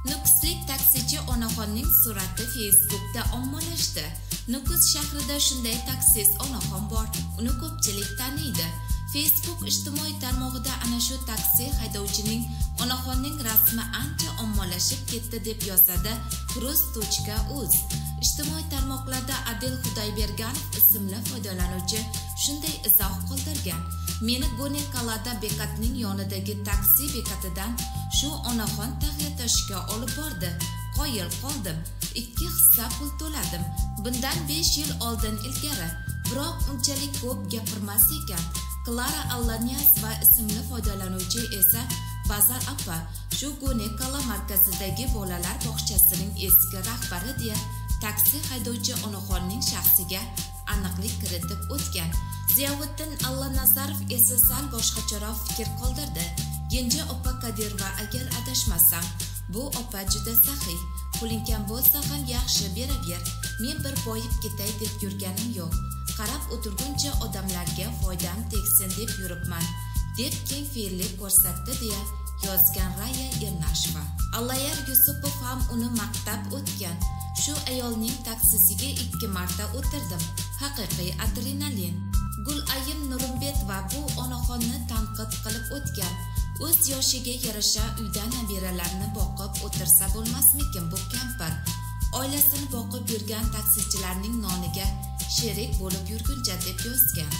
Nukuslik taksichi onaxonning surati Facebook'da ommalashdi. Nukus shahrida shunday taksist onaxon bor. Uni ko'pchilik taniydi. Facebook ijtimoiy tarmog'ida ana shu taksi haydovchining onaxonning rasmi ancha ommalashib ketdi deb yozadi Cruz.uz. Ijtimoiy tarmoqlarda Adel Xudoyberganov ismli foydalanuvchi shunday izoh qoldirgan: "Meni Gonekalada bekatning yonidagi taksi bekatidan shu onaxon taxya tashishga olib bordi. Qoyil qoldim. 2 hissa pul to'ladim. Bundan 5 yil oldin ilgari. Biroq unchalik ko'p gapirmas ekan." Klara Allanyazova ismli foydalanuvchi esa "Bazar apa, shu Gonekala markazidagi bolalar bog'chasining eski rahbari" deya taksi haydovchi onaxonning shaxsiga aniqlik kiritib o'tgan. Ziyovuddin Allanazarov esa sal boshqacharoq fikr qoldirdi. "Genja opa Kadirova, agar adashmasam, bu opa juda saxiy. Puling kam bo'lsa ham yaxshi beraver. Men bir boyib ketay deb yurganim yo'q. Qarab o'tirguncha odamlarga foydam tegsin deb yuribman", deb keng fe'llik ko'rsatdi deya yozgan Raya Ernasheva. Allayar Yusupov ham uni maqtab o'tgan. "Shu ayolning taksisiga 2 marta o'tirdim. Haqiqiy adrenalin." Gulayim Nurimbetova bu onaxonni tanqid qilib o'tgan. "O'z yoshiga yarasha uyda nabiralarni boqib o'tirsa bo'lmasmikin bu kampir? Oilasini boqib yurgan taksichilarning noniga sherik bo'lib yurguncha", deb yozgan.